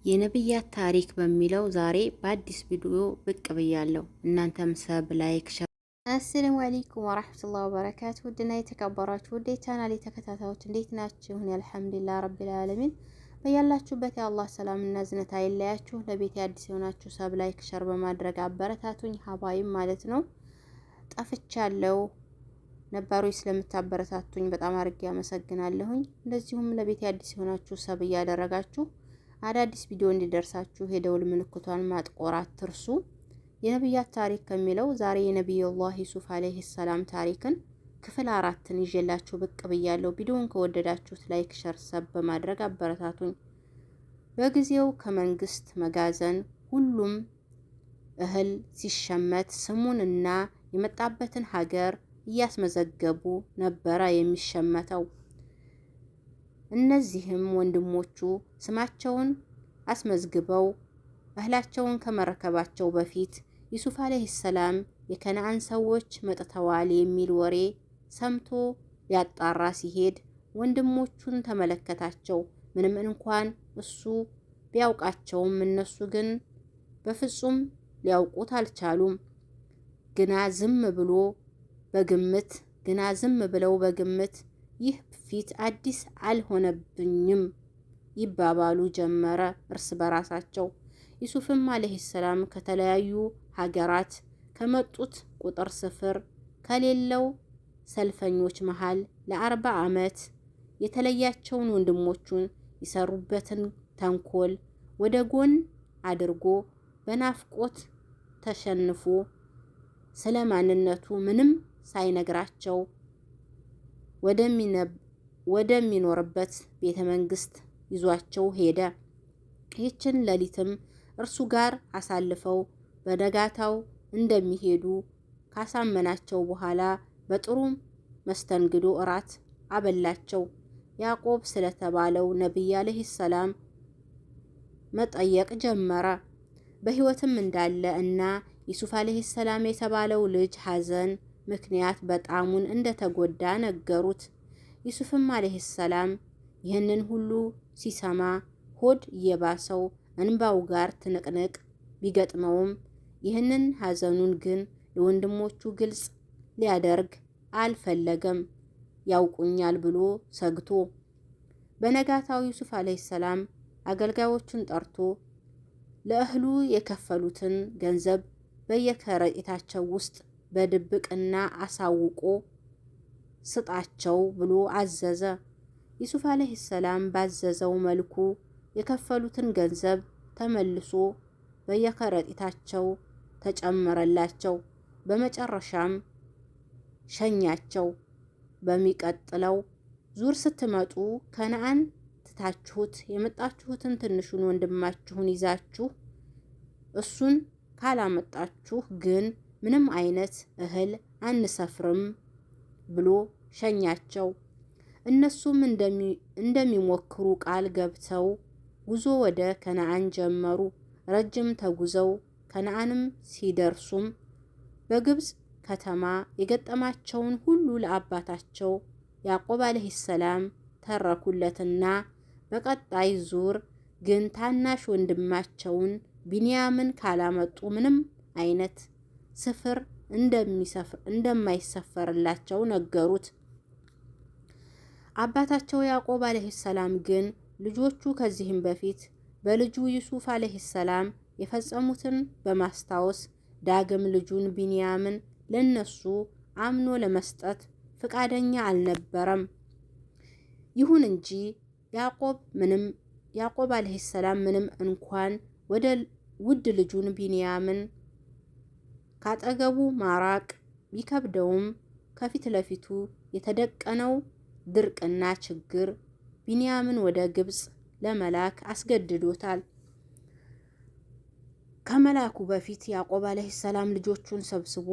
የነብያት ታሪክ በሚለው ዛሬ በአዲስ ቪዲዮ ብቅ ብያለሁ። እናንተም ሰብ ላይክ ሸር። አሰላሙ አለይኩም ወራህመቱላሂ ወበረካቱ። ውድና የተከበራችሁ ውድ ቻናሌ ተከታታዮች እንዴት ናችሁ? አልሐምዱሊላህ ረቢል ዓለሚን። በያላችሁበት የአላህ ሰላምና እዝነት አይለያችሁ። ለቤት አዲስ የሆናችሁ ሰብ ላይክ ሸር በማድረግ አበረታቱኝ ሀባይም ማለት ነው። ጠፍቻለሁ። ነባሮች ስለምታበረታቱኝ በጣም አድርጌ አመሰግናለሁኝ። እንደዚሁም ለቤት አዲስ የሆናችሁ ሰብ እያደረጋችሁ አዳዲስ ቪዲዮ እንዲደርሳችሁ የደውል ምልክቷን ማጥቆር አትርሱ። የነብያት ታሪክ ከሚለው ዛሬ የነብዩላህ ዩሱፍ አለይሂ ሰላም ታሪክን ክፍል 4ን ይዤላችሁ ብቅ ብያለሁ። ቪዲዮውን ከወደዳችሁት ላይክ፣ ሸር፣ ሰብ በማድረግ አበረታቱኝ። በጊዜው ከመንግስት መጋዘን ሁሉም እህል ሲሸመት ስሙንና የመጣበትን ሀገር እያስመዘገቡ ነበረ የሚሸመተው። እነዚህም ወንድሞቹ ስማቸውን አስመዝግበው እህላቸውን ከመረከባቸው በፊት ዩሱፍ አለይሂ ሰላም የከነዓን ሰዎች መጥተዋል የሚል ወሬ ሰምቶ ሊያጣራ ሲሄድ ወንድሞቹን ተመለከታቸው። ምንም እንኳን እሱ ቢያውቃቸውም እነሱ ግን በፍጹም ሊያውቁት አልቻሉም። ግና ዝም ብለው በግምት ይህ ፊት አዲስ አልሆነብኝም ይባባሉ ጀመረ እርስ በራሳቸው። ዩሱፍም አለይሂ ሰላም ከተለያዩ ሀገራት ከመጡት ቁጥር ስፍር ከሌለው ሰልፈኞች መሃል ለ40 ዓመት የተለያቸውን ወንድሞቹን የሰሩበትን ተንኮል ወደ ጎን አድርጎ በናፍቆት ተሸንፎ ስለ ማንነቱ ምንም ሳይነግራቸው ወደሚኖርበት ቤተ መንግስት ይዟቸው ሄደ። ይህችን ሌሊትም እርሱ ጋር አሳልፈው በነጋታው እንደሚሄዱ ካሳመናቸው በኋላ በጥሩ መስተንግዶ እራት አበላቸው። ያዕቆብ ስለተባለው ነቢይ አለይሂ ሰላም መጠየቅ ጀመረ። በህይወትም እንዳለ እና ዩሱፍ አለይሂ ሰላም የተባለው ልጅ ሐዘን ምክንያት በጣሙን እንደተጎዳ ነገሩት። ዩሱፍም አለይሂ ሰላም ይህንን ሁሉ ሲሰማ ሆድ እየባሰው እንባው ጋር ትንቅንቅ ቢገጥመውም ይህንን ሐዘኑን ግን ለወንድሞቹ ግልጽ ሊያደርግ አልፈለገም፣ ያውቁኛል ብሎ ሰግቶ። በነጋታው ዩሱፍ አለይሂ ሰላም አገልጋዮቹን ጠርቶ ለእህሉ የከፈሉትን ገንዘብ በየከረጢታቸው ውስጥ በድብቅና አሳውቆ ስጣቸው ብሎ አዘዘ። ዩሱፍ አለይሂ ሰላም ባዘዘው መልኩ የከፈሉትን ገንዘብ ተመልሶ በየከረጢታቸው ተጨመረላቸው። በመጨረሻም ሸኛቸው። በሚቀጥለው ዙር ስትመጡ ከነዓን ትታችሁት የመጣችሁትን ትንሹን ወንድማችሁን ይዛችሁ እሱን ካላመጣችሁ ግን ምንም አይነት እህል አንሰፍርም ብሎ ሸኛቸው። እነሱም እንደሚሞክሩ ቃል ገብተው ጉዞ ወደ ከነዓን ጀመሩ። ረጅም ተጉዘው ከነዓንም ሲደርሱም በግብፅ ከተማ የገጠማቸውን ሁሉ ለአባታቸው ያዕቆብ አለይሂ ሰላም ተረኩለትና በቀጣይ ዙር ግን ታናሽ ወንድማቸውን ቢንያምን ካላመጡ ምንም አይነት ስፍር እንደማይሰፈርላቸው ነገሩት። አባታቸው ያዕቆብ አለይሂ ሰላም ግን ልጆቹ ከዚህም በፊት በልጁ ዩሱፍ አለይሂ ሰላም የፈጸሙትን በማስታወስ ዳግም ልጁን ቢንያምን ለነሱ አምኖ ለመስጠት ፍቃደኛ አልነበረም። ይሁን እንጂ ያዕቆብ አለይሂ ሰላም ምንም እንኳን ወደ ውድ ልጁን ቢንያምን ካጠገቡ ማራቅ ቢከብደውም ከፊት ለፊቱ የተደቀነው ድርቅና ችግር ቢንያምን ወደ ግብፅ ለመላክ አስገድዶታል። ከመላኩ በፊት ያዕቆብ አለይሂ ሰላም ልጆቹን ሰብስቦ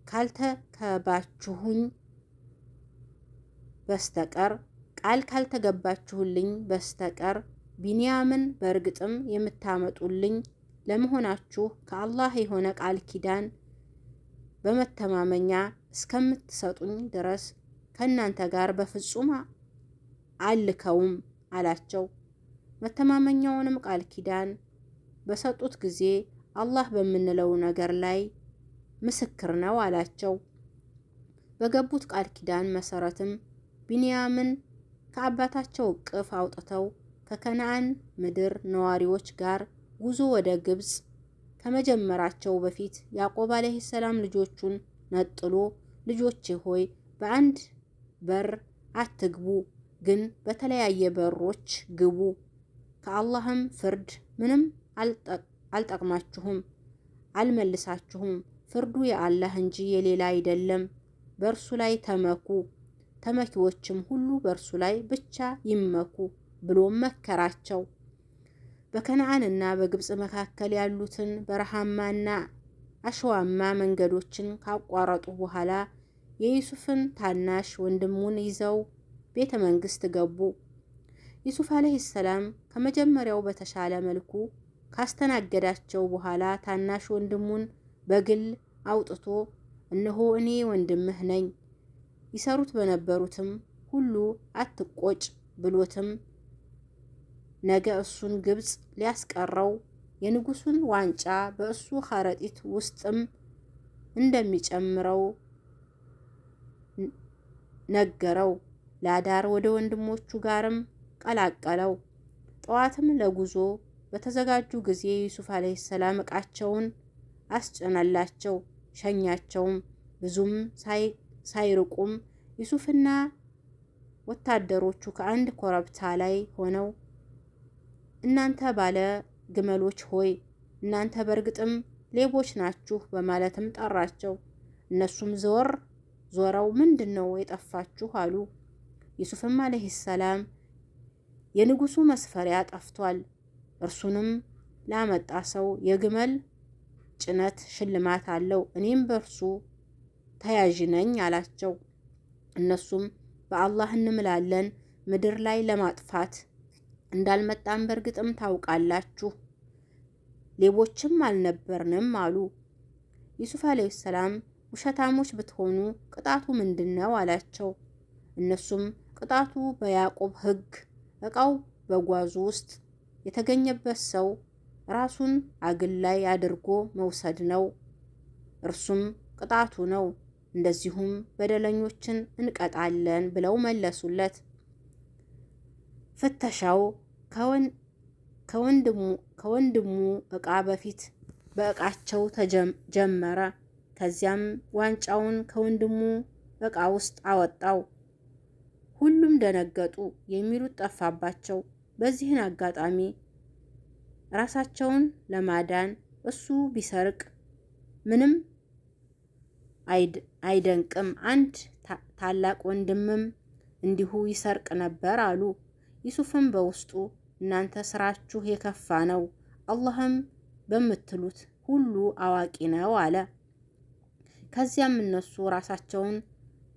ካልተከባችሁኝ በስተቀር ቃል ካልተገባችሁልኝ በስተቀር ቢንያምን በእርግጥም የምታመጡልኝ ለመሆናችሁ ከአላህ የሆነ ቃል ኪዳን በመተማመኛ እስከምትሰጡኝ ድረስ ከእናንተ ጋር በፍጹም አልከውም አላቸው። መተማመኛውንም ቃል ኪዳን በሰጡት ጊዜ አላህ በምንለው ነገር ላይ ምስክር ነው አላቸው። በገቡት ቃል ኪዳን መሰረትም ቢንያምን ከአባታቸው እቅፍ አውጥተው ከከነዓን ምድር ነዋሪዎች ጋር ጉዞ ወደ ግብጽ ከመጀመራቸው በፊት ያዕቆብ አለይሂ ሰላም ልጆቹን ነጥሎ ልጆቼ ሆይ በአንድ በር አትግቡ፣ ግን በተለያየ በሮች ግቡ፣ ከአላህም ፍርድ ምንም አልጠቅማችሁም፣ አልመልሳችሁም፣ ፍርዱ የአላህ እንጂ የሌላ አይደለም፣ በእርሱ ላይ ተመኩ፣ ተመኪዎችም ሁሉ በእርሱ ላይ ብቻ ይመኩ ብሎ መከራቸው። በከነዓንና በግብጽ መካከል ያሉትን በረሃማና አሸዋማ መንገዶችን ካቋረጡ በኋላ የዩሱፍን ታናሽ ወንድሙን ይዘው ቤተ መንግስት ገቡ። ዩሱፍ አለይሂ ሰላም ከመጀመሪያው በተሻለ መልኩ ካስተናገዳቸው በኋላ ታናሽ ወንድሙን በግል አውጥቶ እነሆ እኔ ወንድምህ ነኝ፣ ይሰሩት በነበሩትም ሁሉ አትቆጭ ብሎትም ነገ እሱን ግብጽ ሊያስቀረው የንጉሱን ዋንጫ በእሱ ከረጢት ውስጥም እንደሚጨምረው ነገረው። ለአዳር ወደ ወንድሞቹ ጋርም ቀላቀለው። ጠዋትም ለጉዞ በተዘጋጁ ጊዜ ዩሱፍ አለይሂ ሰላም ዕቃቸውን አስጨነላቸው፣ ሸኛቸውም። ብዙም ሳይርቁም ዩሱፍና ወታደሮቹ ከአንድ ኮረብታ ላይ ሆነው እናንተ ባለ ግመሎች ሆይ እናንተ በእርግጥም ሌቦች ናችሁ በማለትም ጠራቸው። እነሱም ዞረው ምንድነው የጠፋችሁ አሉ። ዩሱፍም አለይሂ ሰላም የንጉሱ መስፈሪያ ጠፍቷል፣ እርሱንም ላመጣ ሰው የግመል ጭነት ሽልማት አለው፣ እኔም በእርሱ ተያዥ ነኝ አላቸው። እነሱም በአላህ እንምላለን ምድር ላይ ለማጥፋት እንዳልመጣም በእርግጥም ታውቃላችሁ፣ ሌቦችም አልነበርንም አሉ። ዩሱፍ አለይሂ ሰላም ውሸታሞች ብትሆኑ ቅጣቱ ምንድነው አላቸው። እነሱም ቅጣቱ በያዕቆብ ሕግ ዕቃው በጓዙ ውስጥ የተገኘበት ሰው ራሱን አግላይ አድርጎ መውሰድ ነው፣ እርሱም ቅጣቱ ነው፣ እንደዚሁም በደለኞችን እንቀጣለን ብለው መለሱለት። ፍተሻው ከወንድሙ ዕቃ በፊት በዕቃቸው ተጀመረ። ከዚያም ዋንጫውን ከወንድሙ ዕቃ ውስጥ አወጣው። ሁሉም ደነገጡ፣ የሚሉት ጠፋባቸው። በዚህን አጋጣሚ ራሳቸውን ለማዳን እሱ ቢሰርቅ ምንም አይደንቅም፣ አንድ ታላቅ ወንድምም እንዲሁ ይሰርቅ ነበር አሉ። ዩሱፍም በውስጡ እናንተ ስራችሁ የከፋ ነው፣ አላህም በምትሉት ሁሉ አዋቂ ነው አለ። ከዚያም እነሱ ራሳቸውን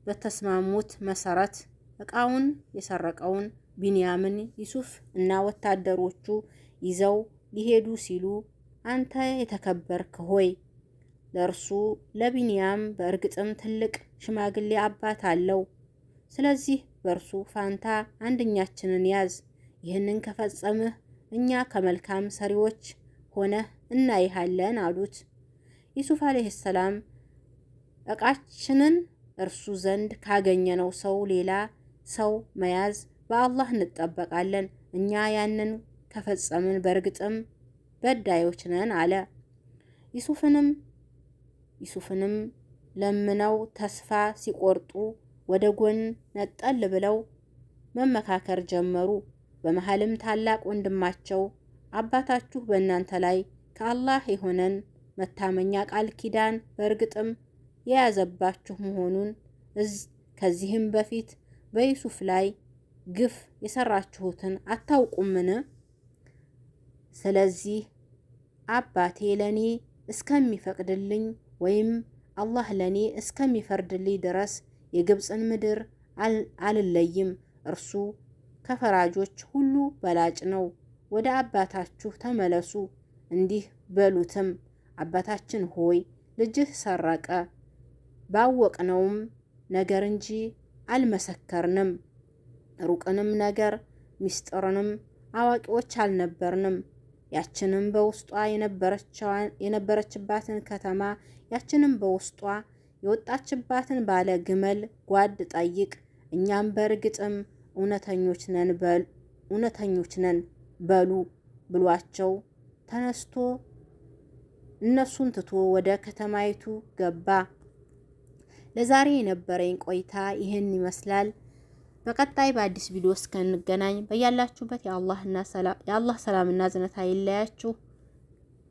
በተስማሙት መሰረት ዕቃውን የሰረቀውን ቢንያምን ዩሱፍ እና ወታደሮቹ ይዘው ሊሄዱ ሲሉ አንተ የተከበርክ ሆይ ለእርሱ ለቢንያም በእርግጥም ትልቅ ሽማግሌ አባት አለው፣ ስለዚህ በእርሱ ፋንታ አንደኛችንን ያዝ፣ ይህንን ከፈጸምህ እኛ ከመልካም ሰሪዎች ሆነህ እናይሃለን አሉት። ዩሱፍ አለይሂ ሰላም ዕቃችንን እርሱ ዘንድ ካገኘነው ሰው ሌላ ሰው መያዝ በአላህ እንጠበቃለን፣ እኛ ያንን ከፈጸምን በእርግጥም በዳዮች ነን አለ። ዩሱፍንም ለምነው ተስፋ ሲቆርጡ ወደ ጎን ነጠል ብለው መመካከር ጀመሩ። በመሃልም ታላቅ ወንድማቸው አባታችሁ በእናንተ ላይ ከአላህ የሆነን መታመኛ ቃል ኪዳን በእርግጥም የያዘባችሁ መሆኑን ከዚህም በፊት በዩሱፍ ላይ ግፍ የሰራችሁትን አታውቁምን? ስለዚህ አባቴ ለኔ እስከሚፈቅድልኝ ወይም አላህ ለኔ እስከሚፈርድልኝ ድረስ የግብፅን ምድር አልለይም፣ እርሱ ከፈራጆች ሁሉ በላጭ ነው። ወደ አባታችሁ ተመለሱ፣ እንዲህ በሉትም አባታችን ሆይ ልጅህ ሰረቀ፣ ባወቅነውም ነገር እንጂ አልመሰከርንም፣ ሩቅንም ነገር ሚስጥርንም አዋቂዎች አልነበርንም። ያችንም በውስጧ የነበረችባትን ከተማ ያችንም በውስጧ የወጣችባትን ባለ ግመል ጓድ ጠይቅ፣ እኛም በእርግጥም እውነተኞች ነን በሉ ብሏቸው ተነስቶ እነሱን ትቶ ወደ ከተማይቱ ገባ። ለዛሬ የነበረኝ ቆይታ ይህን ይመስላል። በቀጣይ በአዲስ ቪዲዮ እስከንገናኝ በያላችሁበት የአላህ ሰላምና እዝነት አይለያችሁ።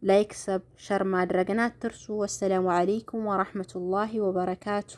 ላይክ፣ ሰብ፣ ሸር ማድረግን አትርሱ። ወሰላሙ አለይኩም ወራህመቱላሂ ወበረካቱ።